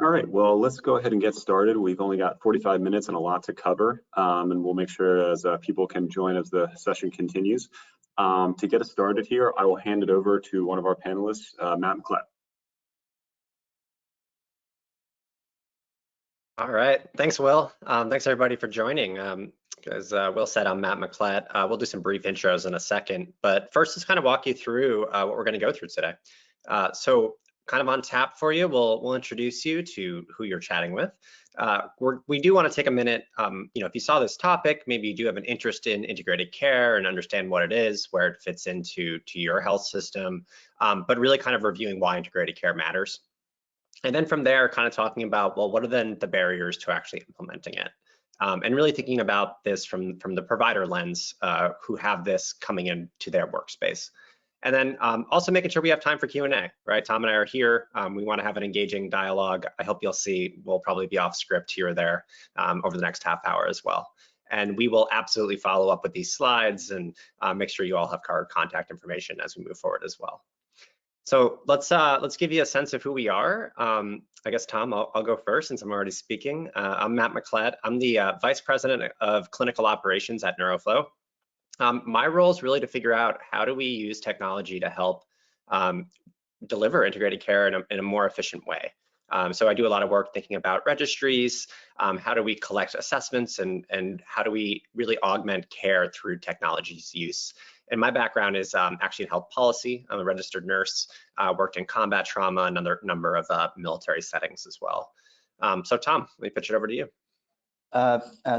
All right, well, let's go ahead and get started. We've only got 45 minutes and a lot to cover, and we'll make sure as people can join as the session continues. To get us started here, I will hand it over to one of our panelists, Matt Miclette. All right, thanks, Will. Thanks everybody for joining. As Will said, I'm Matt Miclette. We'll do some brief intros in a second, but first, let's kind of walk you through what we're going to go through today. So, kind of on tap for you, we'll introduce you to who you're chatting with. We do want to take a minute. If you saw this topic, maybe you do have an interest in integrated care and understand what it is, where it fits into your health system, but really kind of reviewing why integrated care matters. And then from there, kind of talking about, well, what are then the barriers to actually implementing it? And really thinking about this from the provider lens, who have this coming into their workspace. And then also making sure we have time for Q&A, right? Tom and I are here. We want to have an engaging dialogue. I hope you'll see we'll probably be off script here or there over the next half hour as well. And we will absolutely follow up with these slides and make sure you all have card contact information as we move forward as well. So let's give you a sense of who we are. I guess, Tom, I'll go first since I'm already speaking. I'm Matt Miclette. I'm the Vice President of Clinical Operations at NeuroFlow. My role is really to figure out how do we use technology to help deliver integrated care in a more efficient way. So I do a lot of work thinking about registries, how do we collect assessments, and how do we really augment care through technology's use. And my background is actually in health policy. I'm a registered nurse, worked in combat trauma, and another number of military settings as well. So Tom, let me pitch it over to you.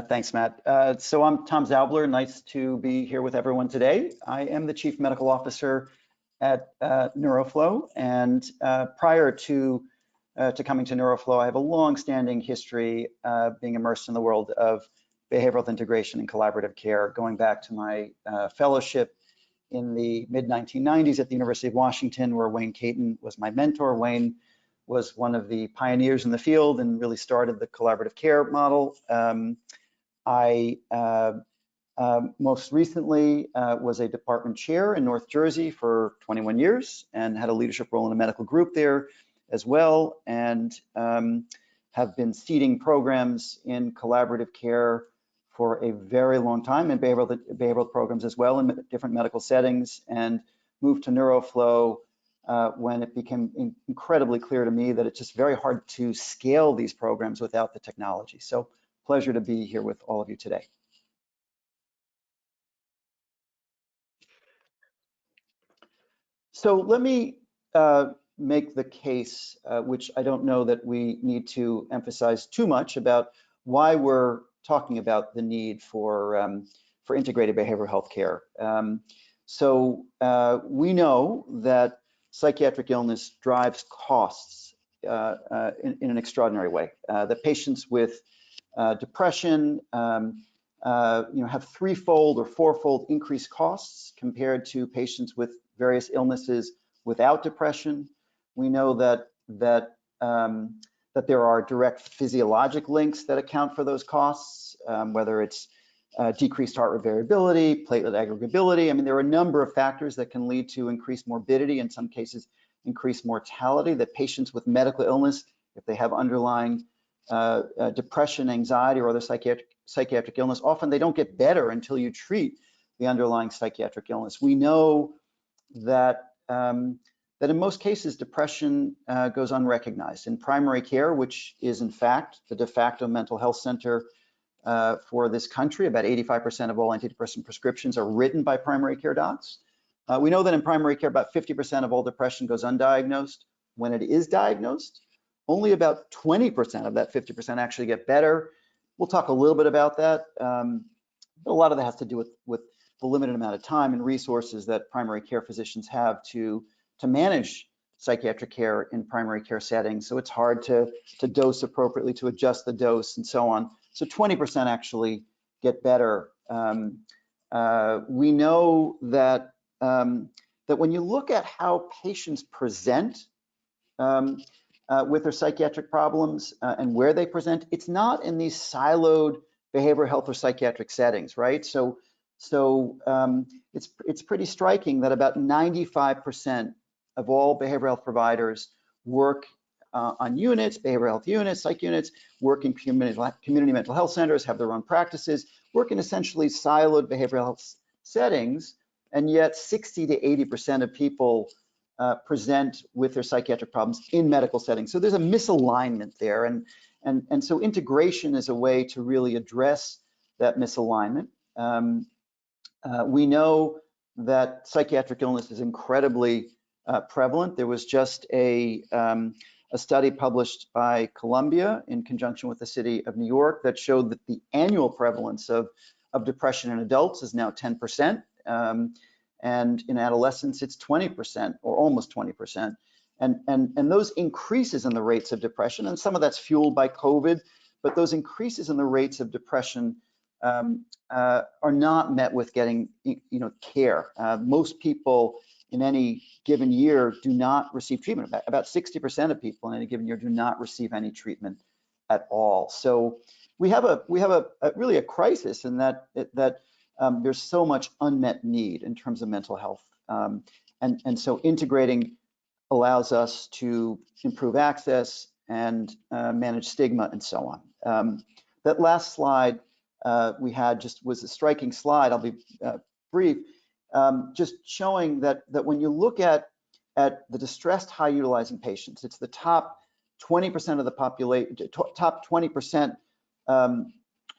Thanks, Matt. So I'm Tom Zaubler. Nice to be here with everyone today. I am the Chief Medical Officer at NeuroFlow, and prior to coming to NeuroFlow, I have a long-standing history being immersed in the world of behavioral health integration and collaborative care, going back to my fellowship in the mid-1990s at the University of Washington, where Wayne Caton was my mentor. Wayne was one of the pioneers in the field and really started the collaborative care model. I most recently was a department chair in North Jersey for 21 years and had a leadership role in a medical group there as well, and have been seeding programs in collaborative care for a very long time, and behavioral programs as well in different medical settings, and moved to NeuroFlow when it became incredibly clear to me that it's just very hard to scale these programs without the technology. So pleasure to be here with all of you today. So let me make the case, which I don't know that we need to emphasize too much, about why we're talking about the need for integrated behavioral health care. We know that psychiatric illness drives costs in an extraordinary way. The patients with depression have threefold or fourfold increased costs compared to patients with various illnesses without depression. We know that there are direct physiologic links that account for those costs, whether it's decreased heart rate variability, platelet aggregability. I mean, there are a number of factors that can lead to increased morbidity, in some cases increased mortality, that patients with medical illness, if they have underlying depression, anxiety, or other psychiatric illness, often they don't get better until you treat the underlying psychiatric illness. We know that that in most cases, depression goes unrecognized. In primary care, which is in fact the de facto mental health center for this country, about 85% of all antidepressant prescriptions are written by primary care docs. We know that in primary care, about 50% of all depression goes undiagnosed. When it is diagnosed, only about 20% of that 50% actually get better. We'll talk a little bit about that. But a lot of that has to do with the limited amount of time and resources that primary care physicians have to manage psychiatric care in primary care settings. So it's hard to dose appropriately, to adjust the dose, and so on. So 20% actually get better. We know that that when you look at how patients present with their psychiatric problems and where they present, it's not in these siloed behavioral health or psychiatric settings, right? So it's pretty striking that about 95% of all behavioral health providers work on units, behavioral health units, psych units, work in community mental health centers, have their own practices, work in essentially siloed behavioral health settings, and yet 60 to 80% of people present with their psychiatric problems in medical settings. So there's a misalignment there, and so integration is a way to really address that misalignment. We know that psychiatric illness is incredibly prevalent. There was just a study published by Columbia in conjunction with the city of New York that showed that the annual prevalence of depression in adults is now 10%, and in adolescents it's 20% or almost 20%. And those increases in the rates of depression, and some of that's fueled by COVID, but those increases in the rates of depression are not met with getting care. Most people in any given year do not receive treatment. About 60% of people in any given year do not receive any treatment at all. So we have really a crisis in that there's so much unmet need in terms of mental health, and so integrating allows us to improve access and manage stigma and so on. That last slide we had just was a striking slide. I'll be brief, just showing that when you look at the distressed high utilizing patients, it's the top 20% of the population, top 20%, or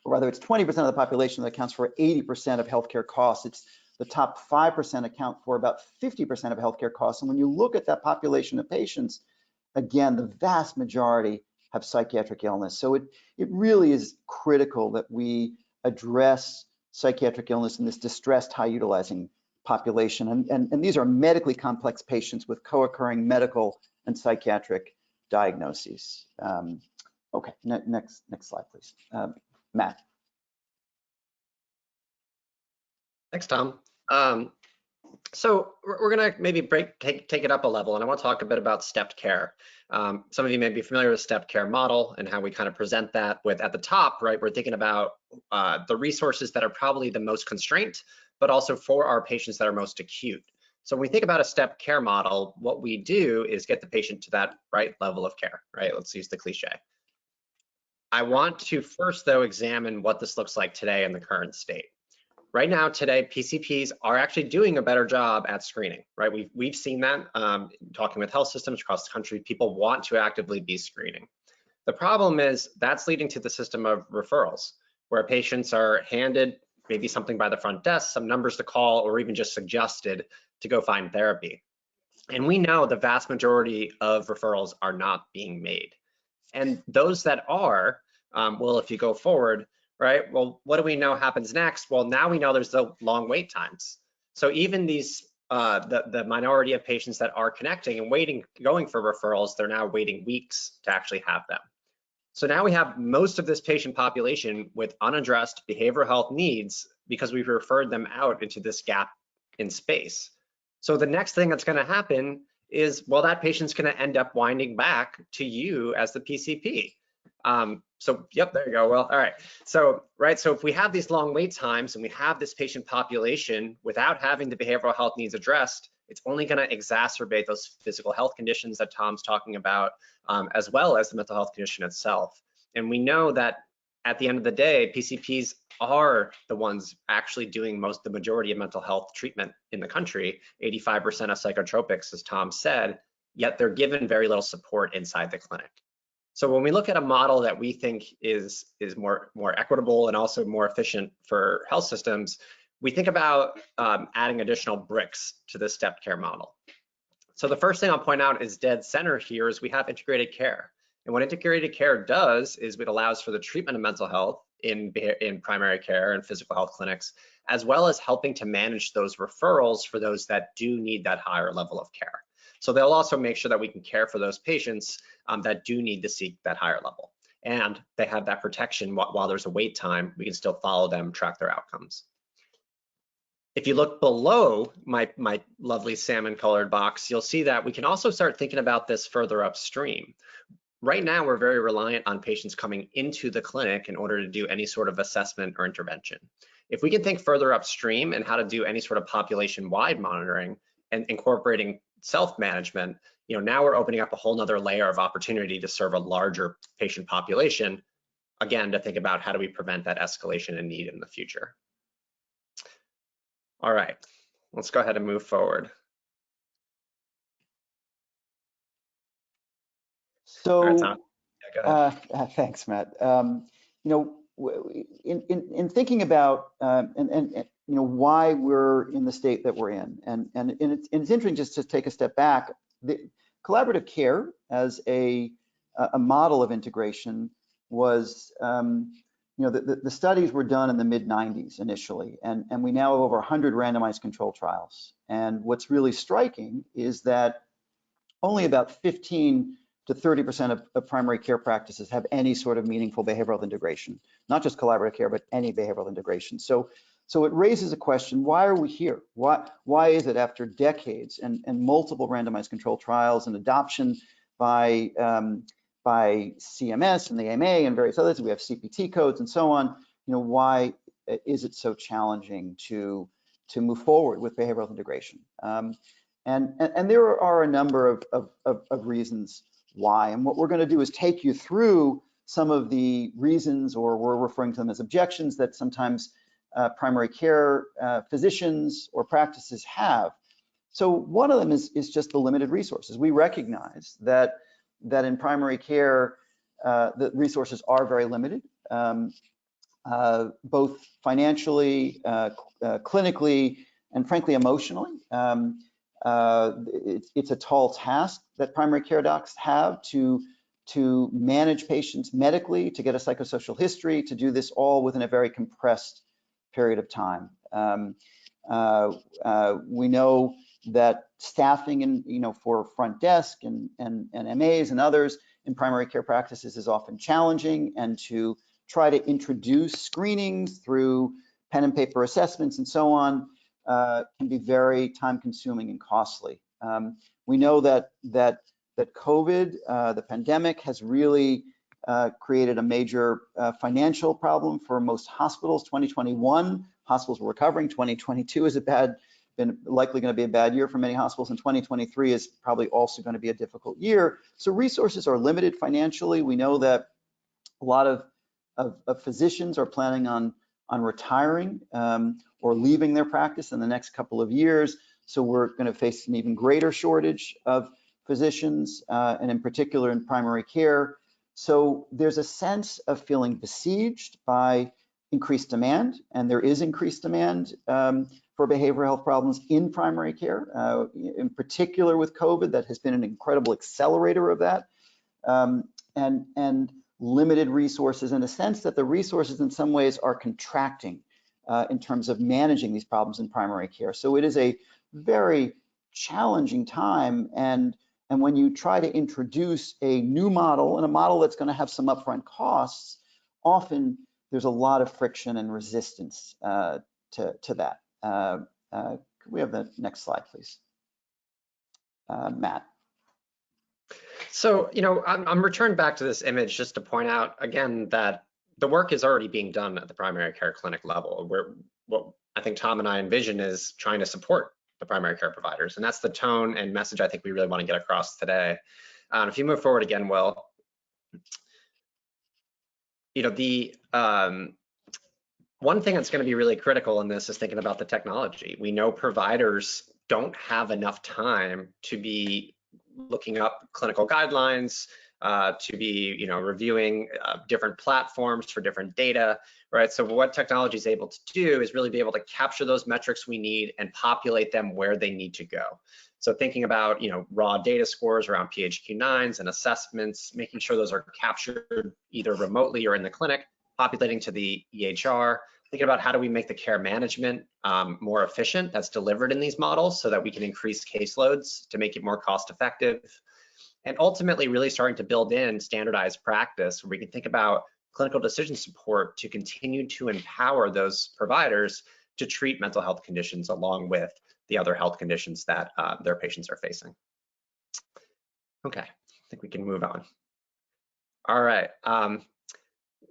rather it's 20% of the population that accounts for 80% of healthcare costs. It's the top 5% account for about 50% of healthcare costs. And when you look at that population of patients, again, the vast majority have psychiatric illness. So it really is critical that we address psychiatric illness in this distressed high utilizing population. And these are medically complex patients with co-occurring medical and psychiatric diagnoses. Okay, next slide, please. Matt. Thanks, Tom. So we're gonna maybe take it up a level, and I want to talk a bit about stepped care. Some of you may be familiar with stepped care model and how we kind of present that with at the top, right? We're thinking about the resources that are probably the most constrained, but also for our patients that are most acute. So when we think about a stepped care model, what we do is get the patient to that right level of care, right? Let's use the cliche. I want to first, though, examine what this looks like today in the current state. Right now, today, PCPs are actually doing a better job at screening, right? We've seen that talking with health systems across the country. People want to actively be screening. The problem is that's leading to the system of referrals, where patients are handed maybe something by the front desk, some numbers to call, or even just suggested to go find therapy. And we know the vast majority of referrals are not being made. And those that are, well, if you go forward, right? Well, what do we know happens next? Well, now we know there's the long wait times. So even these, the minority of patients that are connecting and waiting, going for referrals, they're now waiting weeks to actually have them. So now we have most of this patient population with unaddressed behavioral health needs because we've referred them out into this gap in space. So the next thing that's going to happen is, well, that patient's going to end up winding back to you as the PCP. So, yep, there you go. Well, all right. So, right. So if we have these long wait times and we have this patient population without having the behavioral health needs addressed, it's only going to exacerbate those physical health conditions that Tom's talking about, as well as the mental health condition itself. And we know that at the end of the day, PCPs are the ones actually doing the majority of mental health treatment in the country, 85% of psychotropics, as Tom said, yet they're given very little support inside the clinic. So when we look at a model that we think is more equitable and also more efficient for health systems, we think about adding additional bricks to the stepped care model. So the first thing I'll point out is dead center here is we have integrated care. And what integrated care does is it allows for the treatment of mental health in primary care and physical health clinics, as well as helping to manage those referrals for those that do need that higher level of care. So they'll also make sure that we can care for those patients that do need to seek that higher level. And they have that protection while there's a wait time, we can still follow them, track their outcomes. If you look below my lovely salmon colored box, you'll see that we can also start thinking about this further upstream. Right now, we're very reliant on patients coming into the clinic in order to do any sort of assessment or intervention. If we can think further upstream and how to do any sort of population-wide monitoring and incorporating self-management, now we're opening up a whole nother layer of opportunity to serve a larger patient population, again, to think about how do we prevent that escalation in need in the future. All right, let's go ahead and move forward. So, all right, Tom. Yeah, go ahead. Thanks, Matt. In thinking about why we're in the state that we're in, and it's interesting just to take a step back. The collaborative care as a model of integration was, the studies were done in the mid-90s initially, and we now have over 100 randomized controlled trials. And what's really striking is that only about 15 to 30% of primary care practices have any sort of meaningful behavioral integration, not just collaborative care, but any behavioral integration. So it raises a question: why are we here? Why is it after decades and multiple randomized controlled trials and adoption by CMS and the AMA and various others, we have CPT codes and so on, why is it so challenging to move forward with behavioral integration? And there are a number of reasons why. And what we're going to do is take you through some of the reasons, or we're referring to them as objections, that sometimes primary care physicians or practices have. So one of them is just the limited resources. We recognize that in primary care, the resources are very limited, both financially, clinically, and frankly, emotionally. It's a tall task that primary care docs have to manage patients medically, to get a psychosocial history, to do this all within a very compressed period of time. We know that staffing for front desk and MAs and others in primary care practices is often challenging, and to try to introduce screenings through pen and paper assessments and so on can be very time consuming and costly. We know that COVID, the pandemic, has really created a major financial problem for most hospitals. 2021, hospitals were recovering. 2022 is likely going to be a bad year for many hospitals, and 2023 is probably also going to be a difficult year. So resources are limited financially. We know that a lot of physicians are planning on retiring or leaving their practice in the next couple of years. So we're going to face an even greater shortage of physicians, and in particular in primary care. So there's a sense of feeling besieged by increased demand, and there is increased demand for behavioral health problems in primary care, in particular with COVID. That has been an incredible accelerator of that, and limited resources, in a sense that the resources in some ways are contracting in terms of managing these problems in primary care. So it is a very challenging time, and when you try to introduce a new model, and a model that's going to have some upfront costs, often there's a lot of friction and resistance to that. Could we have the next slide, please? Matt. So, I'm returning back to this image just to point out again that the work is already being done at the primary care clinic level. What I think Tom and I envision is trying to support the primary care providers, and that's the tone and message I think we really want to get across today. If you move forward again, Will, the one thing that's going to be really critical in this is thinking about the technology. We know providers don't have enough time to be looking up clinical guidelines, to be reviewing different platforms for different data, right? So what technology is able to do is really be able to capture those metrics we need and populate them where they need to go. So thinking about raw data scores around PHQ-9s and assessments, making sure those are captured either remotely or in the clinic, populating to the EHR, thinking about how do we make the care management more efficient that's delivered in these models so that we can increase caseloads to make it more cost effective. And ultimately really starting to build in standardized practice where we can think about clinical decision support to continue to empower those providers to treat mental health conditions along with the other health conditions that their patients are facing. Okay, I think we can move on. All right,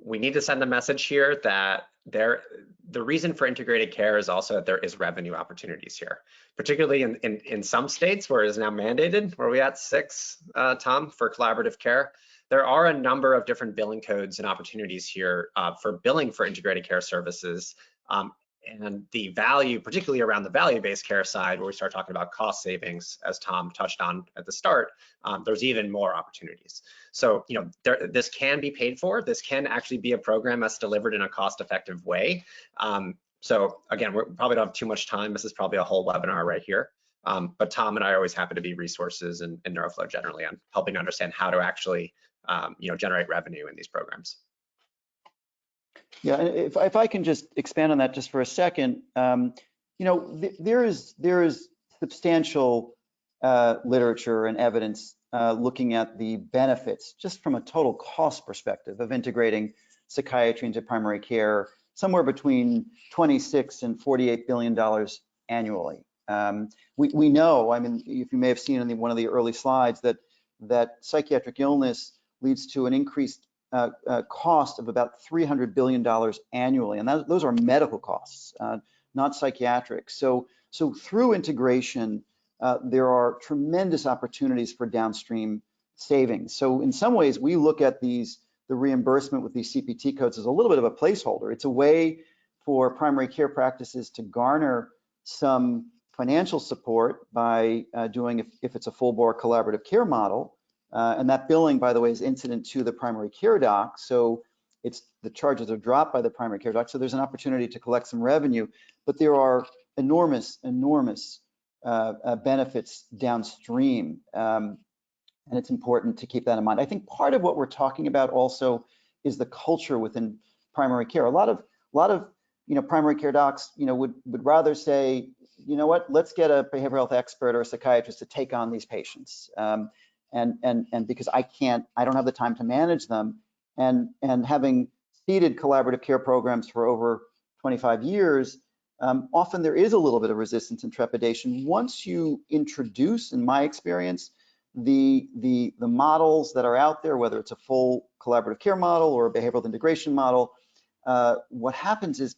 we need to send a message here that the reason for integrated care is also that there is revenue opportunities here, particularly in some states where it is now mandated. Where are we at 6, Tom, for collaborative care? There are a number of different billing codes and opportunities here for billing for integrated care services. And the value, particularly around the value-based care side, where we start talking about cost savings, as Tom touched on at the start, there's even more opportunities. So, this can be paid for. This can actually be a program that's delivered in a cost-effective way. So again, we probably don't have too much time. This is probably a whole webinar right here. But Tom and I are always happy to be resources and Neuroflow generally on helping to understand how to actually, generate revenue in these programs. Yeah, if I can just expand on that just for a second, there is substantial literature and evidence looking at the benefits just from a total cost perspective of integrating psychiatry into primary care, somewhere between $26 and $48 billion annually. We know, I mean, if you may have seen in one of the early slides, that psychiatric illness leads to an increased cost of about $300 billion annually, and those are medical costs, not psychiatric. So through integration, there are tremendous opportunities for downstream savings. So in some ways, we look at the reimbursement with these CPT codes as a little bit of a placeholder. It's a way for primary care practices to garner some financial support by doing, if it's a full bore collaborative care model. And that billing, by the way, is incident to the primary care doc. So the charges are dropped by the primary care doc. So there's an opportunity to collect some revenue, but there are enormous benefits downstream. And it's important to keep that in mind. I think part of what we're talking about also is the culture within primary care. A lot of primary care docs, would rather say, you know what, let's get a behavioral health expert or a psychiatrist to take on these patients. And because I don't have the time to manage them, and having seeded collaborative care programs for over 25 years, often there is a little bit of resistance and trepidation. Once you introduce, in my experience, the models that are out there, whether it's a full collaborative care model or a behavioral integration model, what happens is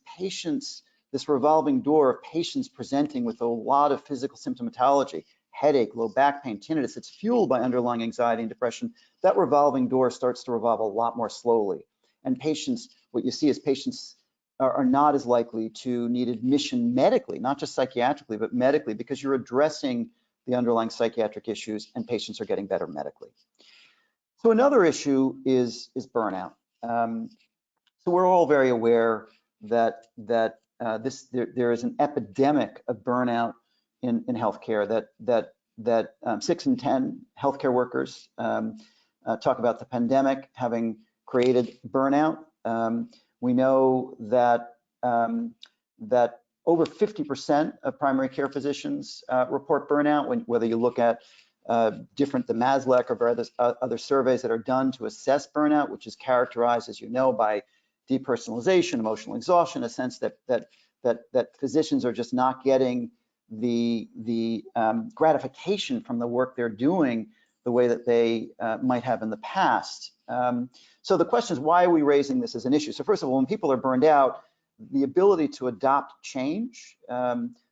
this revolving door of patients presenting with a lot of physical symptomatology, headache, low back pain, tinnitus, it's fueled by underlying anxiety and depression. That revolving door starts to revolve a lot more slowly. And what you see is patients are not as likely to need admission medically, not just psychiatrically, but medically, because you're addressing the underlying psychiatric issues and patients are getting better medically. So another issue is burnout. So we're all very aware that there is an epidemic of burnout in healthcare, that 6 in 10 healthcare workers talk about the pandemic having created burnout. We know that over 50% of primary care physicians report burnout, whether you look at the Maslach or other surveys that are done to assess burnout, which is characterized, as you know, by depersonalization, emotional exhaustion, a sense that physicians are just not getting the gratification from the work they're doing the way that they might have in the past. So the question is, why are we raising this as an issue? So first of all, when people are burned out, the ability to adopt change,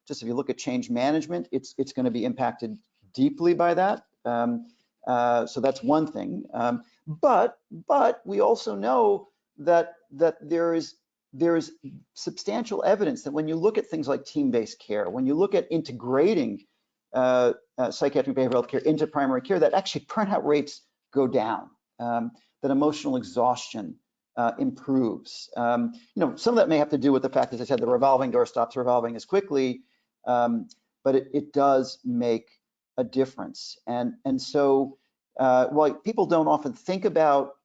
just if you look at change management, it's going to be impacted deeply by that. So that's one thing. But we also know that there is substantial evidence that when you look at things like team-based care, when you look at integrating psychiatric behavioral health care into primary care, that actually burnout rates go down, that emotional exhaustion improves. Some of that may have to do with the fact, as I said, the revolving door stops revolving as quickly, but it does make a difference. And so while people don't often think about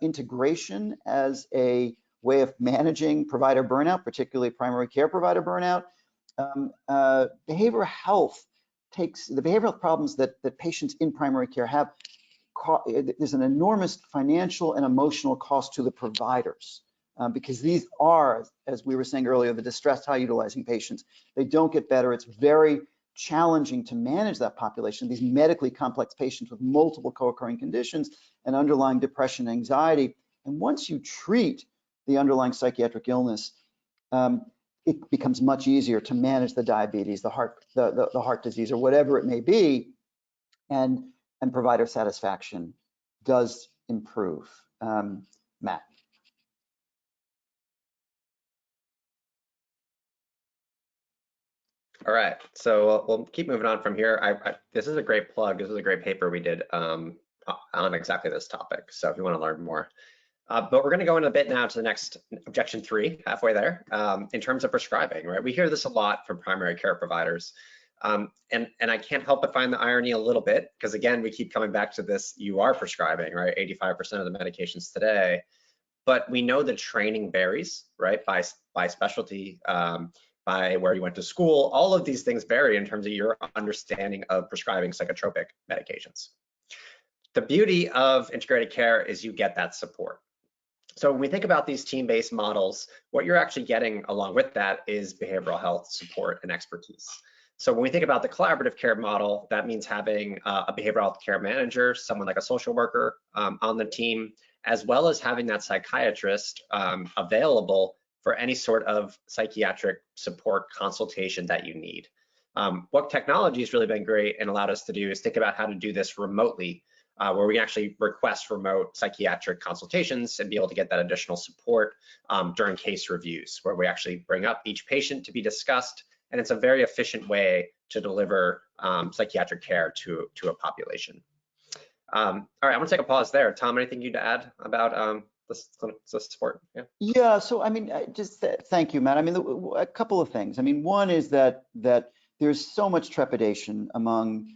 integration as a way of managing provider burnout, particularly primary care provider burnout, behavioral health the behavioral problems that patients in primary care have. There's an enormous financial and emotional cost to the providers because these are, as we were saying earlier, the distressed, high utilizing patients. They don't get better. It's very challenging to manage that population, these medically complex patients with multiple co-occurring conditions and underlying depression and anxiety. And once you treat the underlying psychiatric illness, it becomes much easier to manage the diabetes, the heart disease, or whatever it may be, and provider satisfaction does improve. Matt. All right, so we'll keep moving on from here. This is a great plug. This is a great paper we did on exactly this topic. So if you want to learn more. But we're going to go in a bit now to the next objection 3, halfway there, in terms of prescribing, right? We hear this a lot from primary care providers. And I can't help but find the irony a little bit, because again, we keep coming back to this, you are prescribing, right? 85% of the medications today, but we know the training varies, right? By specialty, by where you went to school, all of these things vary in terms of your understanding of prescribing psychotropic medications. The beauty of integrated care is you get that support. So when we think about these team-based models, what you're actually getting along with that is behavioral health support and expertise. So when we think about the collaborative care model, that means having a behavioral health care manager, someone like a social worker on the team, as well as having that psychiatrist available for any sort of psychiatric support consultation that you need. What technology has really been great and allowed us to do is think about how to do this remotely, where we can actually request remote psychiatric consultations and be able to get that additional support during case reviews, where we actually bring up each patient to be discussed. And it's a very efficient way to deliver psychiatric care to a population. All right, I'm gonna take a pause there. Tom, anything you'd add about this support? Yeah, so I mean, thank you, Matt. I mean, a couple of things. I mean, one is that there's so much trepidation among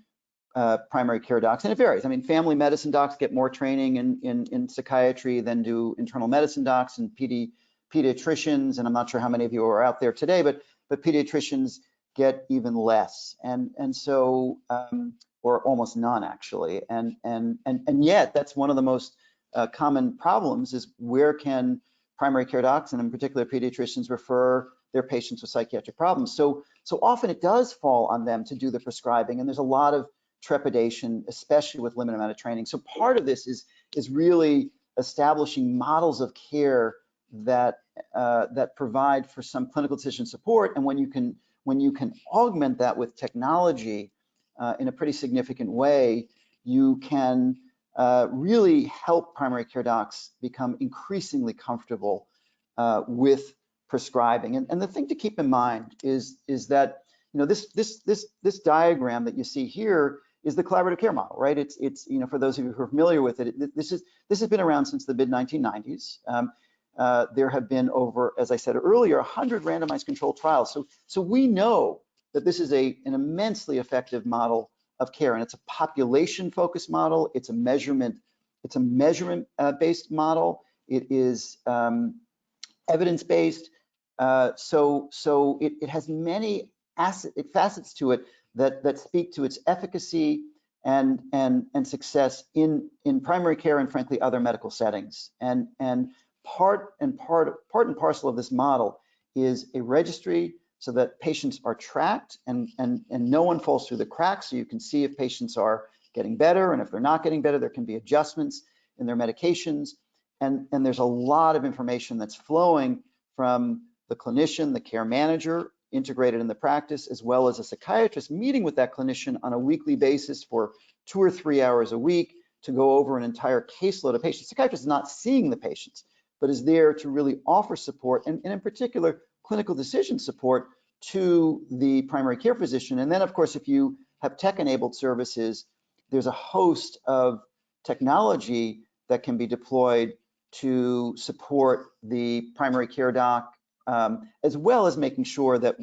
primary care docs, and it varies. I mean, family medicine docs get more training in psychiatry than do internal medicine docs and pediatricians, and I'm not sure how many of you are out there today, but pediatricians get even less, and so or almost none actually, and yet that's one of the most common problems is where can primary care docs and in particular pediatricians refer their patients with psychiatric problems. So often it does fall on them to do the prescribing, and there's a lot of trepidation, especially with limited amount of training. So part of this is really establishing models of care that provide for some clinical decision support, and when you can augment that with technology in a pretty significant way, you can really help primary care docs become increasingly comfortable with prescribing. And the thing to keep in mind is that this diagram that you see here is the collaborative care model, right? It's for those of you who are familiar with it, this has been around since the mid-1990s. There have been over, as I said earlier, 100 randomized controlled trials. So we know that this is an immensely effective model of care, and it's a population-focused model. It's a measurement-based model. It is evidence-based. So it has many facets to it that speak to its efficacy and success in primary care and frankly other medical settings. And part and parcel of this model is a registry so that patients are tracked and no one falls through the cracks. So you can see if patients are getting better, and if they're not getting better, there can be adjustments in their medications. And there's a lot of information that's flowing from the clinician, the care manager, integrated in the practice, as well as a psychiatrist meeting with that clinician on a weekly basis for 2 or 3 hours a week to go over an entire caseload of patients. The psychiatrist is not seeing the patients, but is there to really offer support, and in particular, clinical decision support to the primary care physician. And then, of course, if you have tech-enabled services, there's a host of technology that can be deployed to support the primary care doc, as well as making sure that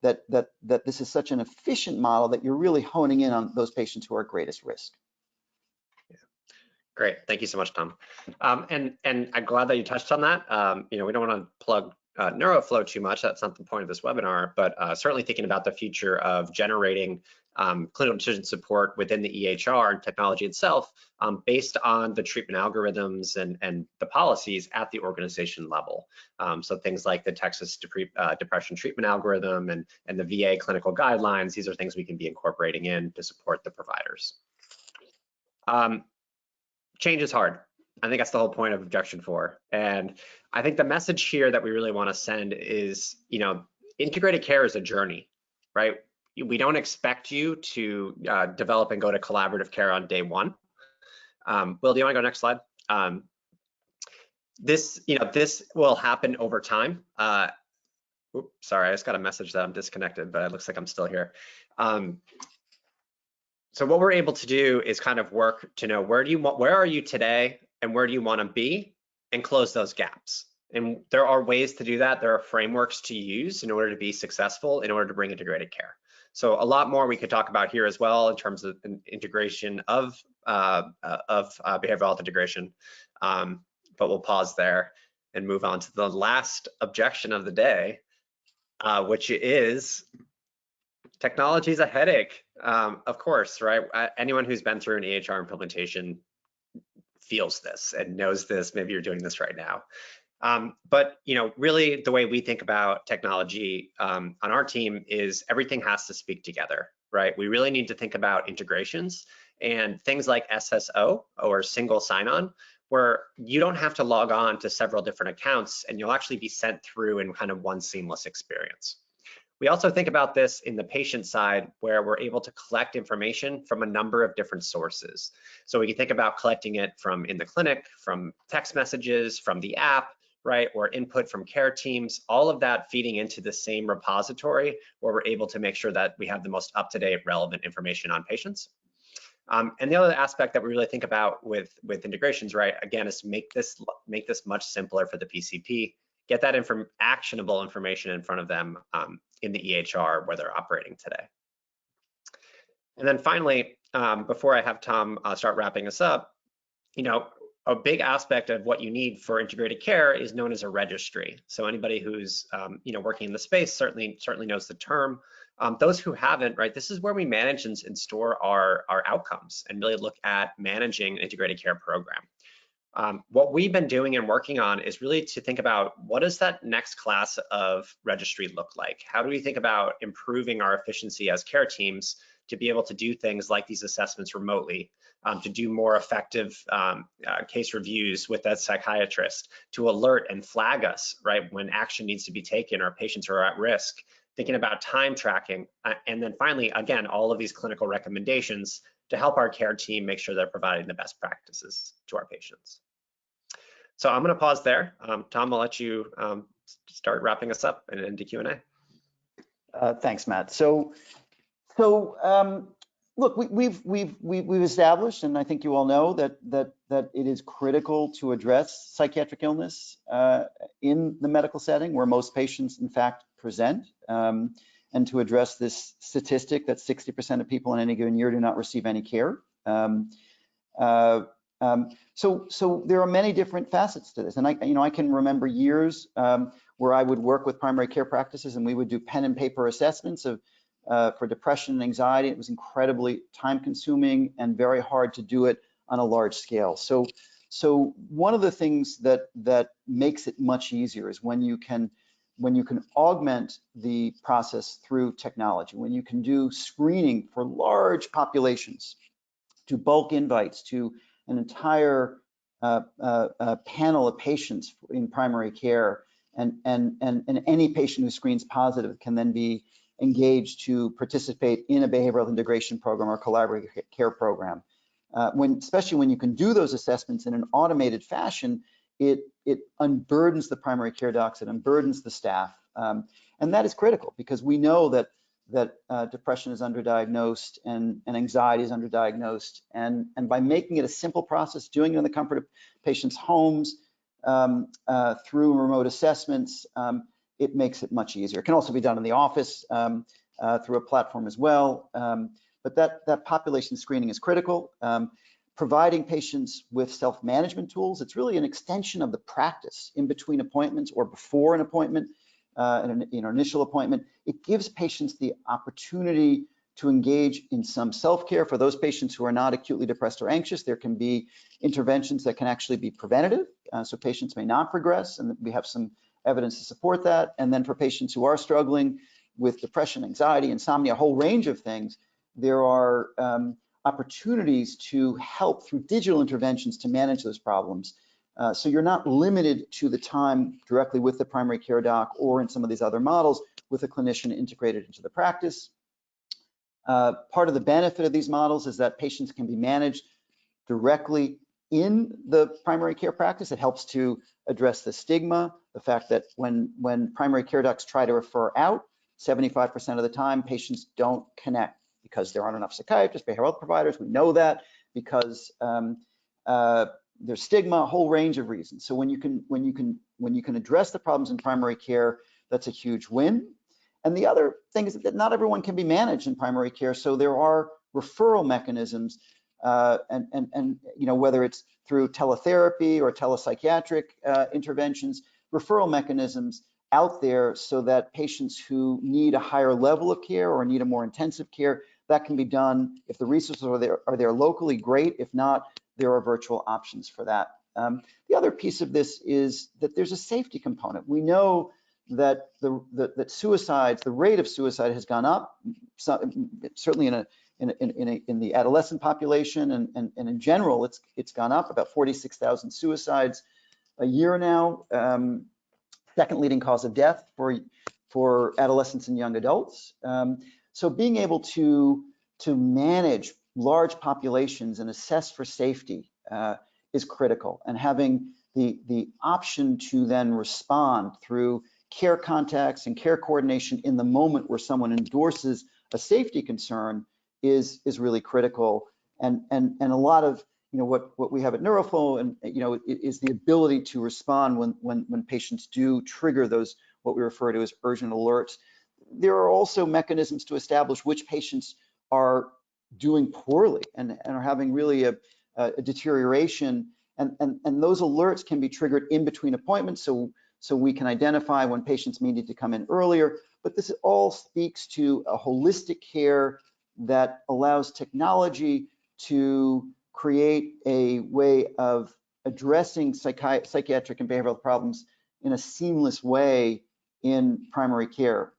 this is such an efficient model that you're really honing in on those patients who are at greatest risk. Yeah. Great, thank you so much, Tom. And I'm glad that you touched on that. We don't want to plug NeuroFlow too much. That's not the point of this webinar, but certainly thinking about the future of generating clinical decision support within the EHR and technology itself based on the treatment algorithms and the policies at the organization level. So things like the Texas Depression Treatment Algorithm and the VA clinical guidelines, these are things we can be incorporating in to support the providers. Change is hard. I think that's the whole point of objection 4. And I think the message here that we really want to send is, integrated care is a journey, right? We don't expect you to develop and go to collaborative care on day 1. Will, do you want to go next slide? This will happen over time. Oops, sorry, I just got a message that I'm disconnected, but it looks like I'm still here. So what we're able to do is kind of work to know where are you today and where do you want to be, and close those gaps. And there are ways to do that. There are frameworks to use in order to be successful, in order to bring integrated care. So a lot more we could talk about here as well in terms of integration of behavioral health integration. But we'll pause there and move on to the last objection of the day, which is technology is a headache. Of course, right? Anyone who's been through an EHR implementation feels this and knows this. Maybe you're doing this right now. But really the way we think about technology on our team is everything has to speak together, right? We really need to think about integrations and things like SSO, or single sign-on, where you don't have to log on to several different accounts and you'll actually be sent through in kind of one seamless experience. We also think about this in the patient side, where we're able to collect information from a number of different sources. So we can think about collecting it from in the clinic, from text messages, from the app, right, or input from care teams, all of that feeding into the same repository where we're able to make sure that we have the most up-to-date relevant information on patients. And the other aspect that we really think about with integrations, right, again, is make this much simpler for the PCP, get that actionable information in front of them in the EHR where they're operating today. And then finally, before I have Tom start wrapping us up, a big aspect of what you need for integrated care is known as a registry. So anybody who's working in the space certainly knows the term. Those who haven't, right, this is where we manage and store our outcomes and really look at managing an integrated care program. What we've been doing and working on is really to think about what does that next class of registry look like? How do we think about improving our efficiency as care teams to be able to do things like these assessments remotely, to do more effective case reviews with that psychiatrist, to alert and flag us, right, when action needs to be taken or patients are at risk, thinking about time tracking, and then finally, again, all of these clinical recommendations to help our care team make sure they're providing the best practices to our patients. So I'm going to pause there. Tom, I'll let you start wrapping us up and into Q&A. Thanks, Matt. So look, we've established, and I think you all know that it is critical to address psychiatric illness in the medical setting where most patients, in fact, present. And to address this statistic that 60% of people in any given year do not receive any care. So there are many different facets to this, and I can remember years where I would work with primary care practices, and we would do pen and paper assessments for depression and anxiety. It was incredibly time-consuming and very hard to do it on a large scale. So one of the things that makes it much easier is when you can augment the process through technology, when you can do screening for large populations, to bulk invites to an entire panel of patients in primary care, and any patient who screens positive can then be engaged to participate in a behavioral integration program or collaborative care program. Especially when you can do those assessments in an automated fashion, it unburdens the primary care docs, it unburdens the staff, and that is critical because we know that depression is underdiagnosed and anxiety is underdiagnosed, and by making it a simple process, doing it in the comfort of patients' homes through remote assessments, it makes it much easier. It can also be done in the office through a platform as well, but that population screening is critical. Providing patients with self-management tools, it's really an extension of the practice in between appointments or before an appointment, an initial appointment. It gives patients the opportunity to engage in some self-care. For those patients who are not acutely depressed or anxious, there can be interventions that can actually be preventative, so patients may not progress, and we have some evidence to support that. And then for patients who are struggling with depression, anxiety, insomnia, a whole range of things, there are opportunities to help through digital interventions to manage those problems. So you're not limited to the time directly with the primary care doc or in some of these other models with a clinician integrated into the practice. Part of the benefit of these models is that patients can be managed directly in the primary care practice. It helps to address the stigma, the fact that when primary care docs try to refer out, 75% of the time patients don't connect because there aren't enough psychiatrists, behavioral health providers. We know that because there's stigma, a whole range of reasons. So when you can address the problems in primary care, that's a huge win. And the other thing is that not everyone can be managed in primary care, so there are referral mechanisms, and you know, whether it's through teletherapy or telepsychiatric interventions, referral mechanisms out there so that patients who need a higher level of care or need a more intensive care, that can be done. If the resources are there locally, great. If not, there are virtual options for that. The other piece of this is that there's a safety component. We know that that suicides, the rate of suicide has gone up, certainly in the adolescent population, and in general, it's gone up about 46,000 suicides a year now. Second leading cause of death for adolescents and young adults. So being able to manage large populations and assess for safety is critical, and having the option to then respond through care contacts and care coordination in the moment where someone endorses a safety concern is really critical. And a lot of, you know, what we have at Neuroflow, and you know, is the ability to respond when patients do trigger those, what we refer to as urgent alerts. There are also mechanisms to establish which patients are doing poorly and are having really a deterioration, and those alerts can be triggered in between appointments, so we can identify when patients may need to come in earlier. But this all speaks to a holistic care that allows technology to create a way of addressing psychiatric and behavioral problems in a seamless way in primary care.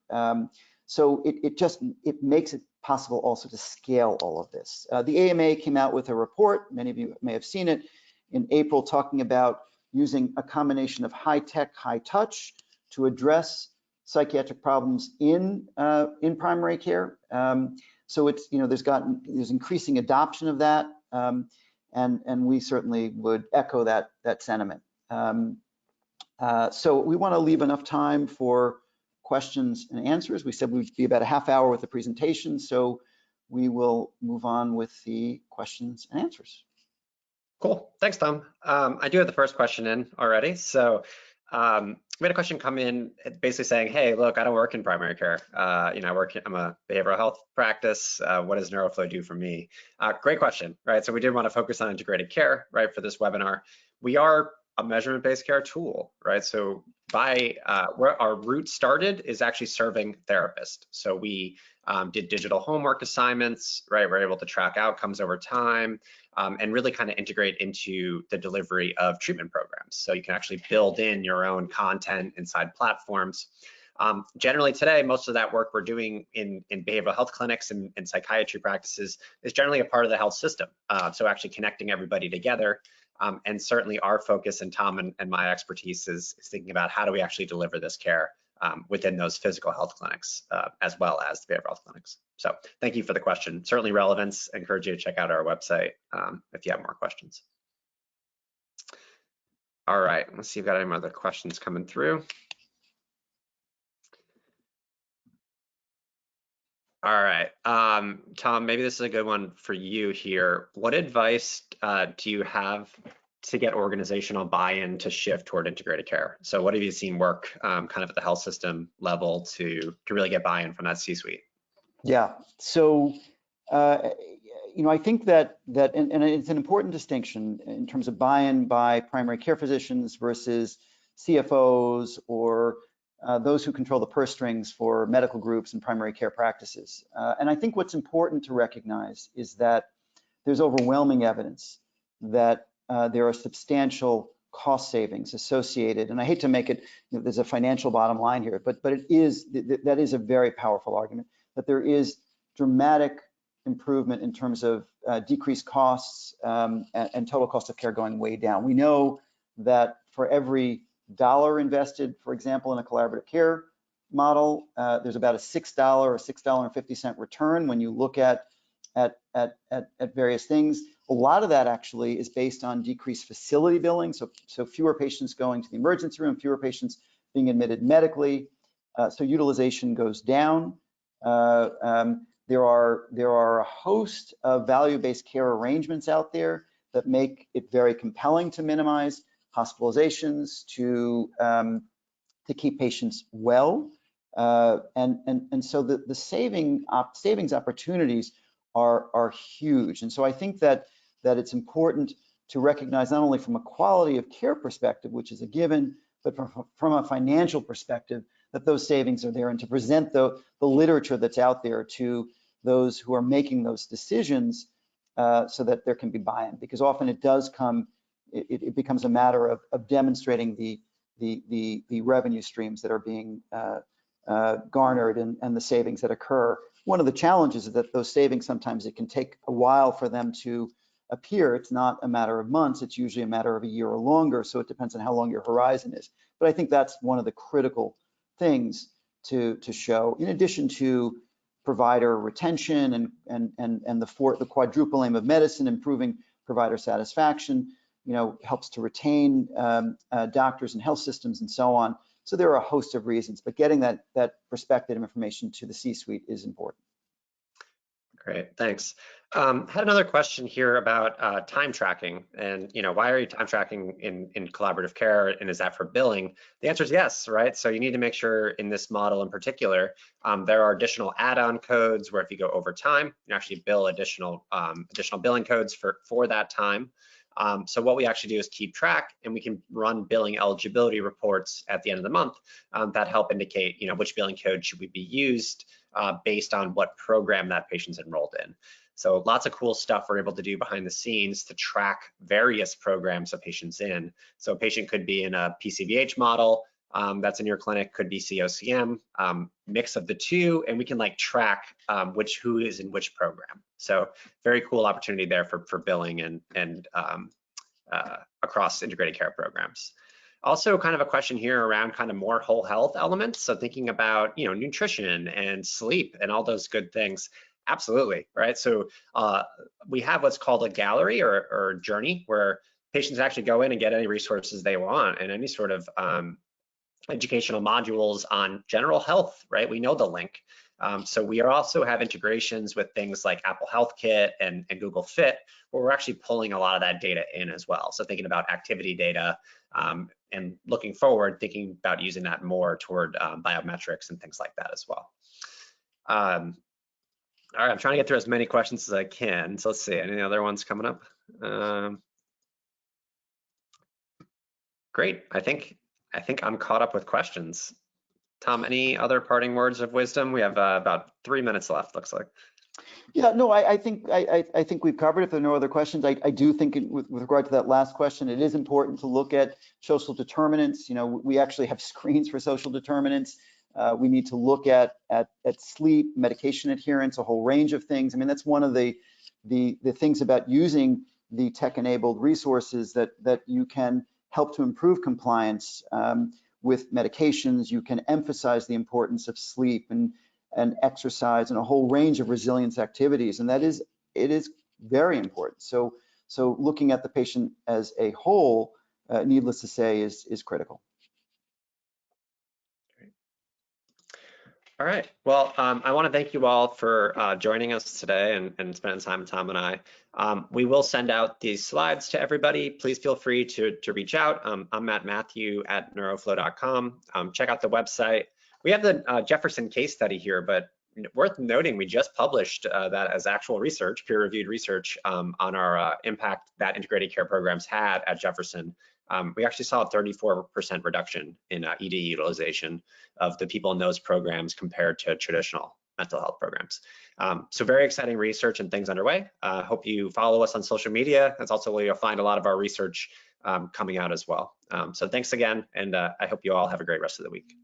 So it makes it possible also to scale all of this. The AMA came out with a report, many of you may have seen it, in April, talking about using a combination of high tech, high touch to address psychiatric problems in primary care. So it's, you know, there's increasing adoption of that, and we certainly would echo that sentiment. So we want to leave enough time for questions and answers. We said we'd be about a half hour with the presentation, so we will move on with the questions and answers. Cool, thanks, Tom. I do have the first question in already. So we had a question come in basically saying, hey, look, I don't work in primary care. You know, I'm a behavioral health practice. What does Neuroflow do for me? Great question, right? So we did want to focus on integrated care, right, for this webinar. We are a measurement-based care tool, right? So where our root started is actually serving therapists. So we did digital homework assignments, right? We're able to track outcomes over time, and really kind of integrate into the delivery of treatment programs. So you can actually build in your own content inside platforms. Generally today, most of that work we're doing in behavioral health clinics and psychiatry practices is generally a part of the health system. So actually connecting everybody together. And certainly our focus, and Tom and my expertise is thinking about how do we actually deliver this care within those physical health clinics, as well as the behavioral health clinics. So thank you for the question. Certainly relevance. I encourage you to check out our website if you have more questions. All right, let's see if we've got any other questions coming through. All right, Tom, maybe this is a good one for you here. What advice do you have to get organizational buy-in to shift toward integrated care? So what have you seen work kind of at the health system level to really get buy-in from that C-suite? Yeah, so you know, I think that and it's an important distinction in terms of buy-in by primary care physicians versus CFOs or those who control the purse strings for medical groups and primary care practices. And I think what's important to recognize is that there's overwhelming evidence that there are substantial cost savings associated. And I hate to make it, you know, there's a financial bottom line here, but that is a very powerful argument, that there is dramatic improvement in terms of decreased costs and total cost of care going way down. We know that for every dollar invested, for example, in a collaborative care model, there's about a $6 or $6.50 return when you look at various things. A lot of that actually is based on decreased facility billing, so fewer patients going to the emergency room, fewer patients being admitted medically, so utilization goes down. There are a host of value-based care arrangements out there that make it very compelling to minimize hospitalizations, to keep patients well, and so the savings opportunities are huge. And so I think that it's important to recognize, not only from a quality of care perspective, which is a given, but from a financial perspective, that those savings are there, and to present the literature that's out there to those who are making those decisions so that there can be buy-in, because often it becomes a matter of demonstrating the revenue streams that are being garnered and the savings that occur. One of the challenges is that those savings, sometimes it can take a while for them to appear. It's not a matter of months, it's usually a matter of a year or longer, so it depends on how long your horizon is. But I think that's one of the critical things to show, in addition to provider retention and the quadruple aim of medicine, improving provider satisfaction, helps to retain doctors and health systems and so on. So there are a host of reasons, but getting that perspective and information to the C-suite is important. Great, thanks. Had another question here about time tracking, and why are you time tracking in collaborative care, and is that for billing? The answer is yes, right? So you need to make sure in this model in particular, there are additional add-on codes where if you go over time, you actually bill additional billing codes for that time. So what we actually do is keep track, and we can run billing eligibility reports at the end of the month that help indicate, which billing code should we be used based on what program that patient's enrolled in. So lots of cool stuff we're able to do behind the scenes to track various programs a patient's in. So a patient could be in a PCVH model that's in your clinic, could be COCM, mix of the two, and we can track who is in which program. So very cool opportunity there for billing and across integrated care programs. Also, kind of a question here around kind of more whole health elements. So thinking about nutrition and sleep and all those good things. Absolutely, right? So we have what's called a gallery or journey, where patients actually go in and get any resources they want and any sort of educational modules on general health, right? We know the link. So we also have integrations with things like Apple Health Kit and Google Fit, where we're actually pulling a lot of that data in as well. So thinking about activity data and looking forward, thinking about using that more toward biometrics and things like that as well. All right, I'm trying to get through as many questions as I can. So let's see, any other ones coming up? Great, I think I'm caught up with questions. Tom, any other parting words of wisdom? We have about 3 minutes left, looks like. Yeah, no, I think we've covered. If there are no other questions, I do think with regard to that last question, it is important to look at social determinants. We actually have screens for social determinants. We need to look at sleep, medication adherence, a whole range of things. I mean, that's one of the things about using the tech-enabled resources that you can help to improve compliance with medications. You can emphasize the importance of sleep and exercise and a whole range of resilience activities, and it is very important. So looking at the patient as a whole, needless to say, is critical. All right, well, I want to thank you all for joining us today and spending time with Tom and I. We will send out these slides to everybody. Please feel free to reach out. I'm Matt Matthew at neuroflow.com. Check out the website. We have the Jefferson case study here, but worth noting, we just published that as actual research, peer-reviewed research on our impact that integrated care programs had at Jefferson. We actually saw a 34% reduction in ED utilization of the people in those programs compared to traditional mental health programs. So very exciting research and things underway. Hope you follow us on social media. That's also where you'll find a lot of our research coming out as well. So thanks again, and I hope you all have a great rest of the week.